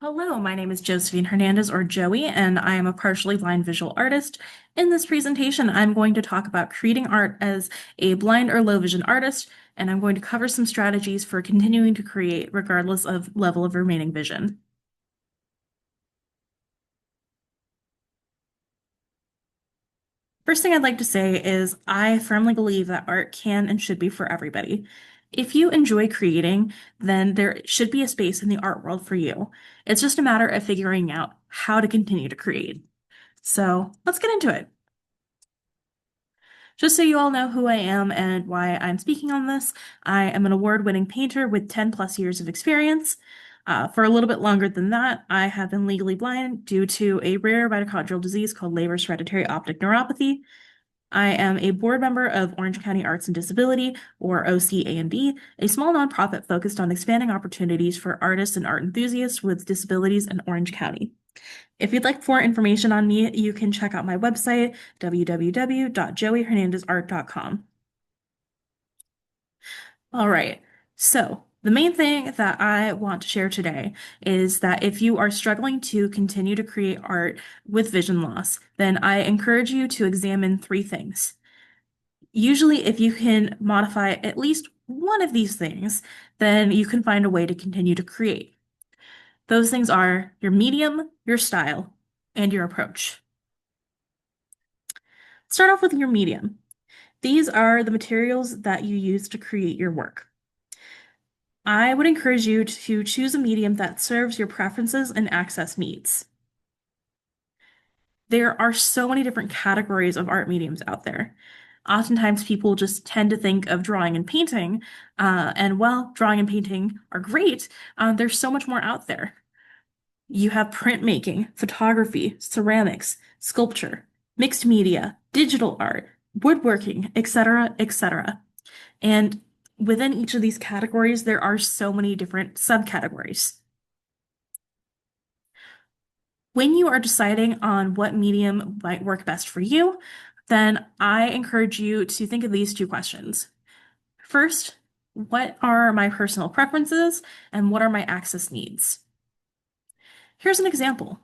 Hello, my name is Josephine Hernandez, or Joey, and I am a partially blind visual artist. In this presentation, I'm going to talk about creating art as a blind or low vision artist, and I'm going to cover some strategies for continuing to create regardless of level of remaining vision. First thing I'd like to say is I firmly believe that art can and should be for everybody. If you enjoy creating, then there should be a space in the art world for you. It's just a matter of figuring out how to continue to create. So let's get into it. Just so you all know who I am and why I'm speaking on this, I am an award-winning painter with 10 plus years of experience. For a little bit longer than that, I have been legally blind due to a rare mitochondrial disease called Leber's hereditary optic neuropathy. I am a board member of Orange County Arts and Disability, or OCA&D, a small nonprofit focused on expanding opportunities for artists and art enthusiasts with disabilities in Orange County. If you'd like more information on me, you can check out my website, www.joeyhernandezart.com. All right, so the main thing that I want to share today is that if you are struggling to continue to create art with vision loss, then I encourage you to examine three things. Usually, if you can modify at least one of these things, then you can find a way to continue to create. Those things are your medium, your style, and your approach. Start off with your medium. These are the materials that you use to create your work. I would encourage you to choose a medium that serves your preferences and access needs. There are so many different categories of art mediums out there. Oftentimes, people just tend to think of drawing and painting, and while drawing and painting are great, there's so much more out there. You have printmaking, photography, ceramics, sculpture, mixed media, digital art, woodworking, etc., etc. And within each of these categories, there are so many different subcategories. When you are deciding on what medium might work best for you, then I encourage you to think of these two questions. First, what are my personal preferences and what are my access needs? Here's an example.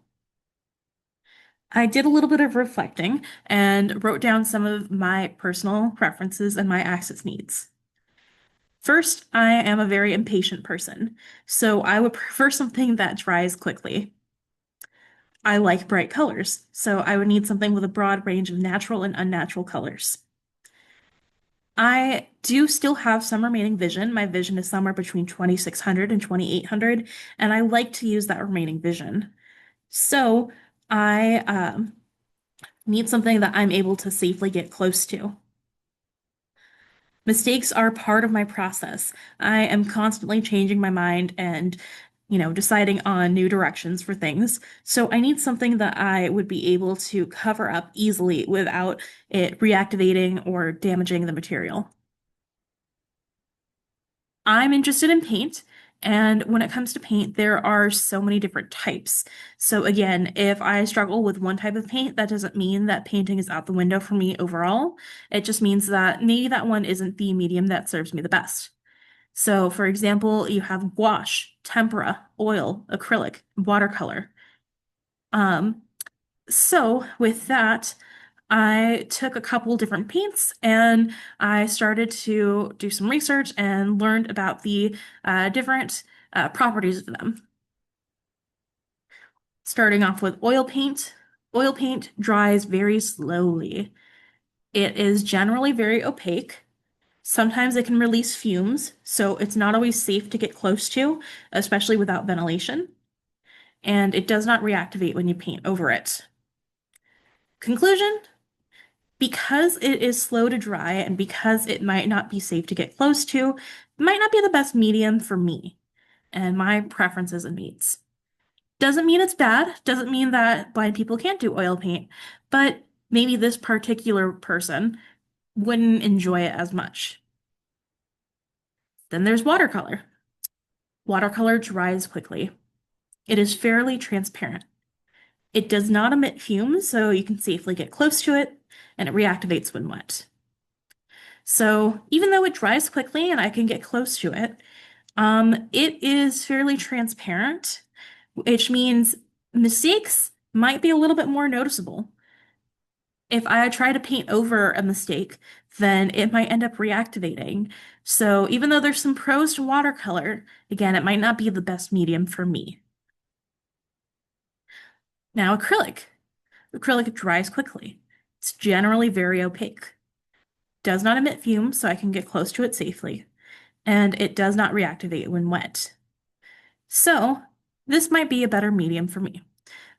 I did a little bit of reflecting and wrote down some of my personal preferences and my access needs. First, I am a very impatient person, so I would prefer something that dries quickly. I like bright colors, so I would need something with a broad range of natural and unnatural colors. I do still have some remaining vision. My vision is somewhere between 2600 and 2800, and I like to use that remaining vision. So I need something that I'm able to safely get close to. Mistakes are part of my process. I am constantly changing my mind and, deciding on new directions for things. So I need something that I would be able to cover up easily without it reactivating or damaging the material. I'm interested in paint, and when it comes to paint, there are so many different types. So again, if I struggle with one type of paint, that doesn't mean that painting is out the window for me overall. It just means that maybe that one isn't the medium that serves me the best. So for example, you have gouache, tempera, oil, acrylic, watercolor. Um, so with that, I took a couple different paints and I started to do some research and learned about the different properties of them. Starting off with oil paint. Oil paint dries very slowly. It is generally very opaque. Sometimes it can release fumes, so it's not always safe to get close to, especially without ventilation. And it does not reactivate when you paint over it. Conclusion? Because it is slow to dry and because it might not be safe to get close to, it might not be the best medium for me and my preferences and needs. Doesn't mean it's bad, doesn't mean that blind people can't do oil paint, but maybe this particular person wouldn't enjoy it as much. Then there's watercolor. Watercolor dries quickly. It is fairly transparent. It does not emit fumes, so you can safely get close to it, and it reactivates when wet. So even though it dries quickly and I can get close to it, it is fairly transparent, which means mistakes might be a little bit more noticeable. If I try to paint over a mistake, then it might end up reactivating. So even though there's some pros to watercolor, again, it might not be the best medium for me. Now, acrylic. Acrylic dries quickly. It's generally very opaque. Does not emit fumes, so I can get close to it safely. And it does not reactivate when wet. So, this might be a better medium for me.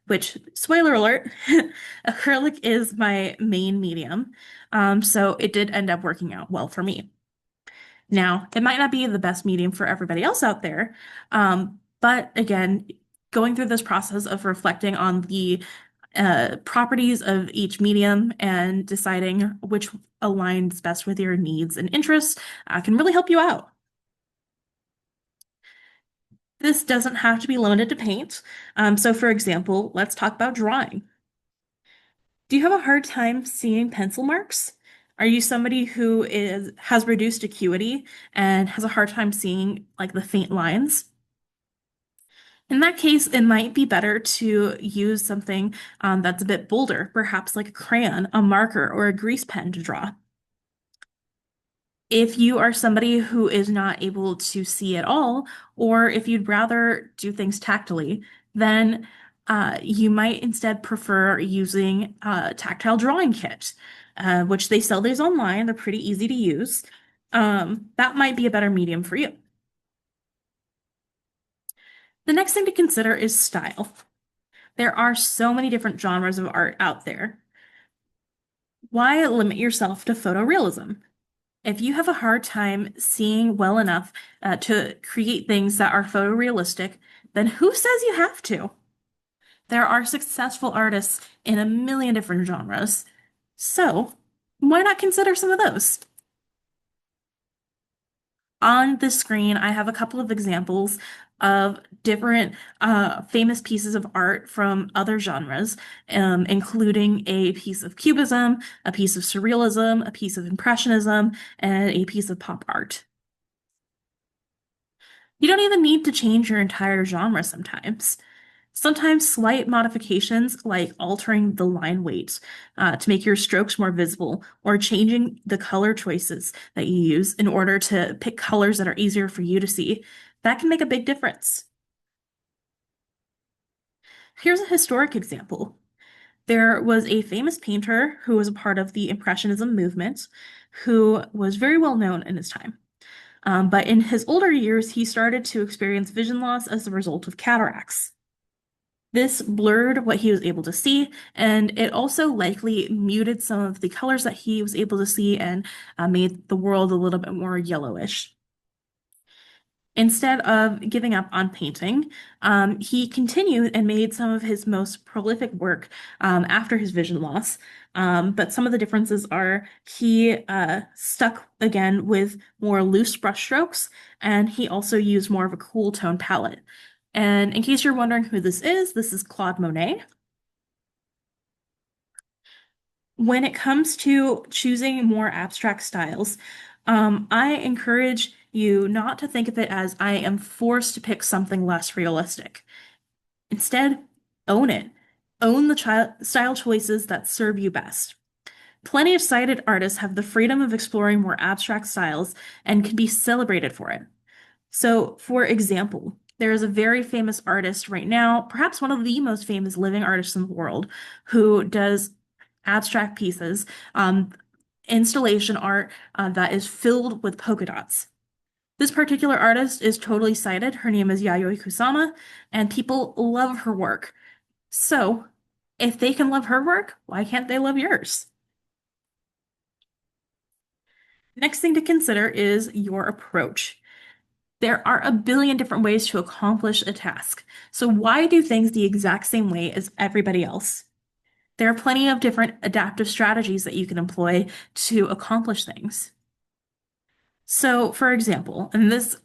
Which, spoiler alert, acrylic is my main medium. So it did end up working out well for me. Now, it might not be the best medium for everybody else out there, but again, going through this process of reflecting on the properties of each medium and deciding which aligns best with your needs and interests can really help you out. This doesn't have to be limited to paint. So, for example, let's talk about drawing. Do you have a hard time seeing pencil marks? Are you somebody who has reduced acuity and has a hard time seeing like the faint lines? In that case, it might be better to use something that's a bit bolder, perhaps like a crayon, a marker, or a grease pen to draw. If you are somebody who is not able to see at all, or if you'd rather do things tactily, then you might instead prefer using a tactile drawing kit, which they sell these online. They're pretty easy to use. That might be a better medium for you. The next thing to consider is style. There are so many different genres of art out there. Why limit yourself to photorealism? If you have a hard time seeing well enough to create things that are photorealistic, then who says you have to? There are successful artists in a million different genres. So, why not consider some of those? On the screen, I have a couple of examples of different famous pieces of art from other genres, including a piece of Cubism, a piece of Surrealism, a piece of Impressionism, and a piece of pop art. You don't even need to change your entire genre sometimes. Sometimes slight modifications, like altering the line weight to make your strokes more visible, or changing the color choices that you use in order to pick colors that are easier for you to see, that can make a big difference. Here's a historic example. There was a famous painter who was a part of the Impressionism movement who was very well known in his time. But in his older years, he started to experience vision loss as a result of cataracts. This blurred what he was able to see, and it also likely muted some of the colors that he was able to see and made the world a little bit more yellowish. Instead of giving up on painting, he continued and made some of his most prolific work after his vision loss. But some of the differences are he stuck again with more loose brush strokes, and he also used more of a cool tone palette. And in case you're wondering who this is Claude Monet. When it comes to choosing more abstract styles, I encourage you not to think of it as I am forced to pick something less realistic. Instead, own it. Own the style choices that serve you best. Plenty of sighted artists have the freedom of exploring more abstract styles and can be celebrated for it. So, for example, there is a very famous artist right now, perhaps one of the most famous living artists in the world, who does abstract pieces, installation art that is filled with polka dots. This particular artist is totally cited. Her name is Yayoi Kusama, and people love her work. So, if they can love her work, why can't they love yours? Next thing to consider is your approach. There are a billion different ways to accomplish a task. So why do things the exact same way as everybody else? There are plenty of different adaptive strategies that you can employ to accomplish things. So, for example, and this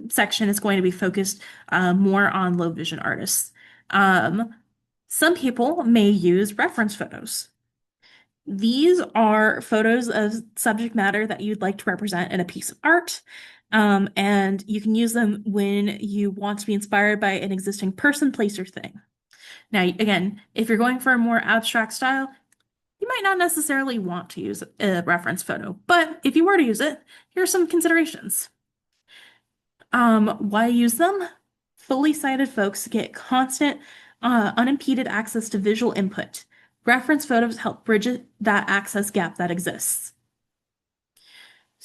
section is going to be focused more on low vision artists. Some people may use reference photos. These are photos of subject matter that you'd like to represent in a piece of art. And you can use them when you want to be inspired by an existing person, place, or thing. Now, again, if you're going for a more abstract style, you might not necessarily want to use a reference photo, but if you were to use it, here are some considerations. Why use them? Fully sighted folks get constant, unimpeded access to visual input. Reference photos help bridge that access gap that exists.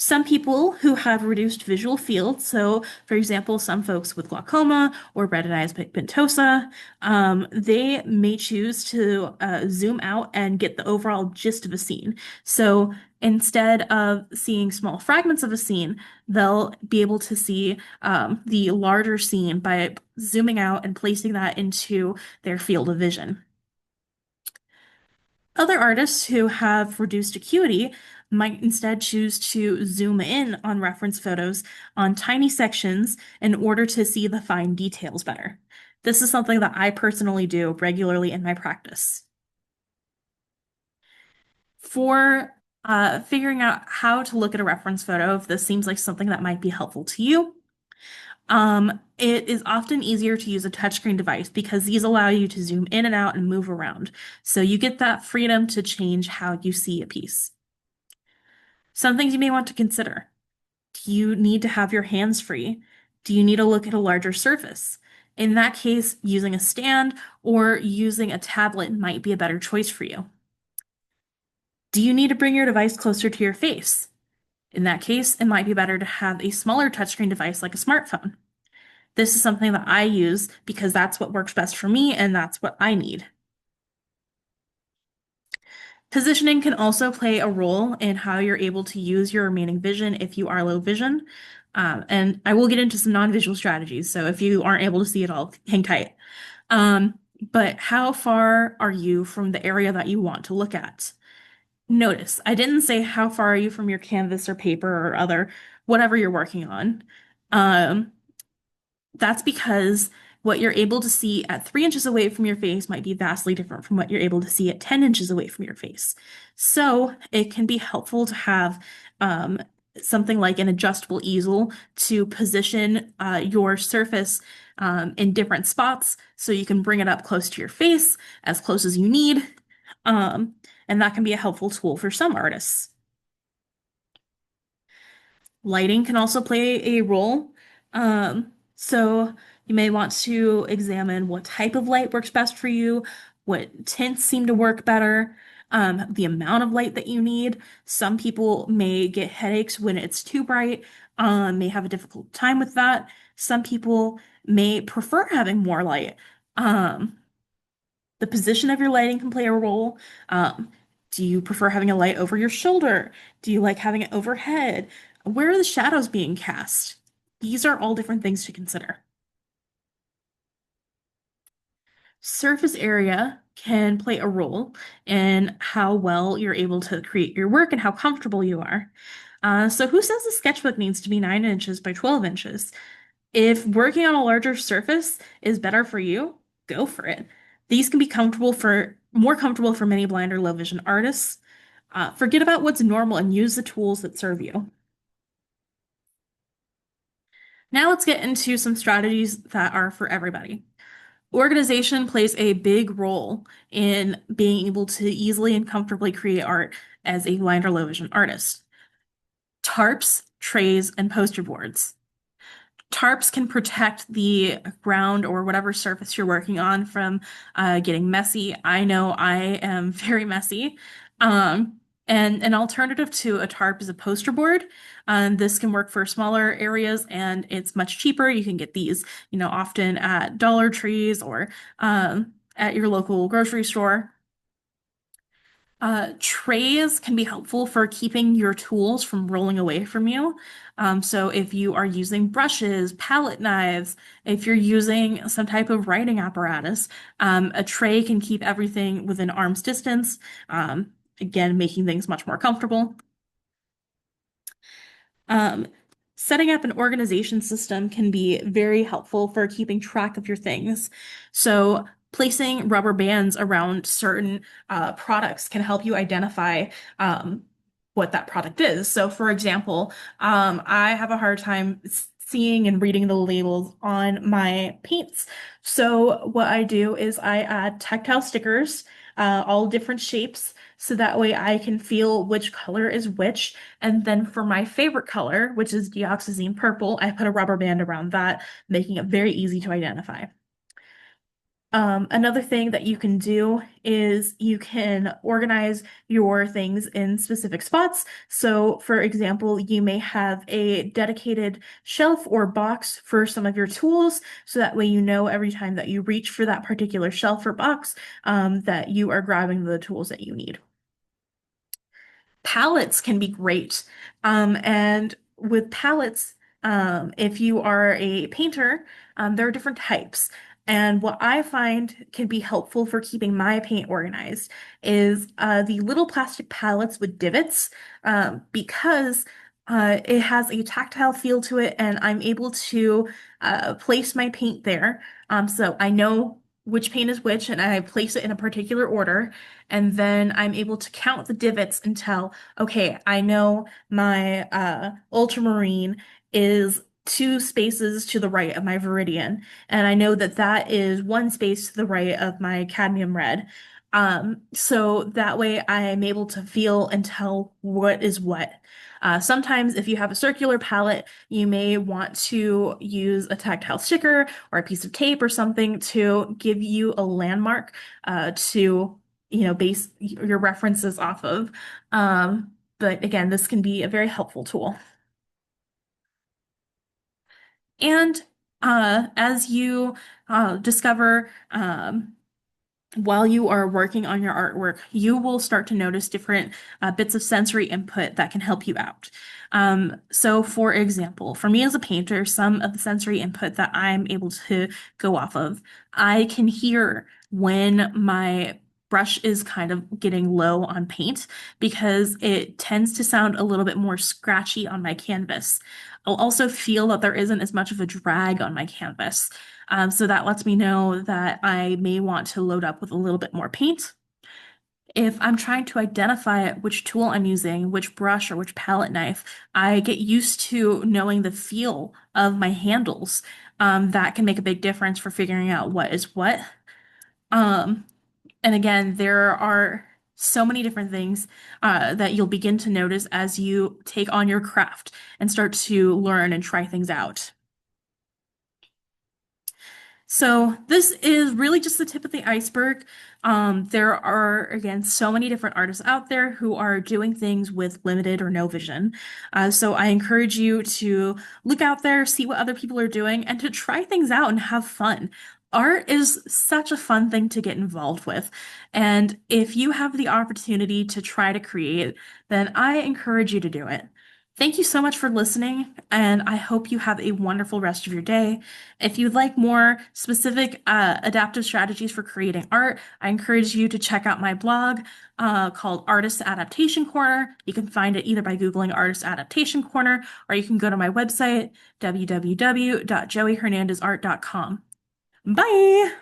Some people who have reduced visual field, so for example, some folks with glaucoma or retinitis pigmentosa, they may choose to zoom out and get the overall gist of a scene. So instead of seeing small fragments of a scene, they'll be able to see the larger scene by zooming out and placing that into their field of vision. Other artists who have reduced acuity might instead choose to zoom in on reference photos on tiny sections in order to see the fine details better. This is something that I personally do regularly in my practice. For figuring out how to look at a reference photo, if this seems like something that might be helpful to you, it is often easier to use a touchscreen device because these allow you to zoom in and out and move around. So you get that freedom to change how you see a piece. Some things you may want to consider. Do you need to have your hands free? Do you need to look at a larger surface? In that case, using a stand or using a tablet might be a better choice for you. Do you need to bring your device closer to your face? In that case, it might be better to have a smaller touchscreen device like a smartphone. This is something that I use because that's what works best for me and that's what I need. Positioning can also play a role in how you're able to use your remaining vision if you are low vision. And I will get into some non-visual strategies, so if you aren't able to see it all, hang tight. But how far are you from the area that you want to look at? Notice, I didn't say how far are you from your canvas or paper or other, whatever you're working on. Um, That's because what you're able to see at 3 inches away from your face might be vastly different from what you're able to see at 10 inches away from your face. So it can be helpful to have something like an adjustable easel to position your surface in different spots so you can bring it up close to your face, as close as you need. And that can be a helpful tool for some artists. Lighting can also play a role. So you may want to examine what type of light works best for you, what tints seem to work better, the amount of light that you need. Some people may get headaches when it's too bright, may have a difficult time with that. Some people may prefer having more light. Um, the position of your lighting can play a role. Do you prefer having a light over your shoulder? Do you like having it overhead? Where are the shadows being cast? These are all different things to consider. Surface area can play a role in how well you're able to create your work and how comfortable you are. So who says a sketchbook needs to be 9 inches by 12 inches? If working on a larger surface is better for you, go for it. These can be more comfortable for many blind or low vision artists. Forget about what's normal and use the tools that serve you. Now let's get into some strategies that are for everybody. Organization plays a big role in being able to easily and comfortably create art as a blind or low vision artist. Tarps, trays, and poster boards. Tarps can protect the ground or whatever surface you're working on from getting messy. I know I am very messy. And an alternative to a tarp is a poster board. This can work for smaller areas and it's much cheaper. You can get these, often at Dollar Trees or at your local grocery store. Trays can be helpful for keeping your tools from rolling away from you. So if you are using brushes, palette knives, if you're using some type of writing apparatus, a tray can keep everything within arm's distance, again, making things much more comfortable. Um, Setting up an organization system can be very helpful for keeping track of your things. So placing rubber bands around certain products can help you identify what that product is. So, for example, I have a hard time seeing and reading the labels on my paints. So, what I do is I add tactile stickers, all different shapes, so that way I can feel which color is which. And then for my favorite color, which is deoxazine purple, I put a rubber band around that, making it very easy to identify. Another thing that you can do is you can organize your things in specific spots. So, for example, you may have a dedicated shelf or box for some of your tools, so that way you know every time that you reach for that particular shelf or box, that you are grabbing the tools that you need. Palettes can be great. And with palettes, if you are a painter, there are different types. And what I find can be helpful for keeping my paint organized is the little plastic palettes with divots, because it has a tactile feel to it, and I'm able to place my paint there. So I know which paint is which, and I place it in a particular order. And then I'm able to count the divots and tell, okay, I know my ultramarine is 2 spaces to the right of my Viridian, and I know that that is 1 space to the right of my cadmium red. So that way I'm able to feel and tell what is what. Sometimes if you have a circular palette, you may want to use a tactile sticker or a piece of tape or something to give you a landmark to base your references off of. But again, this can be a very helpful tool. And as you discover while you are working on your artwork, you will start to notice different bits of sensory input that can help you out. So, for example, for me as a painter, some of the sensory input that I'm able to go off of, I can hear when my brush is kind of getting low on paint because it tends to sound a little bit more scratchy on my canvas. I'll also feel that there isn't as much of a drag on my canvas. So that lets me know that I may want to load up with a little bit more paint. If I'm trying to identify which tool I'm using, which brush or which palette knife, I get used to knowing the feel of my handles. That can make a big difference for figuring out what is what. Um, and again, there are so many different things that you'll begin to notice as you take on your craft and start to learn and try things out. So this is really just the tip of the iceberg. There are, again, so many different artists out there who are doing things with limited or no vision. So I encourage you to look out there, see what other people are doing, and to try things out and have fun. Art is such a fun thing to get involved with. And if you have the opportunity to try to create, then I encourage you to do it. Thank you so much for listening, and I hope you have a wonderful rest of your day. If you'd like more specific adaptive strategies for creating art, I encourage you to check out my blog called Artist Adaptation Corner. You can find it either by Googling Artist Adaptation Corner, or you can go to my website, www.joeyhernandezart.com. Bye!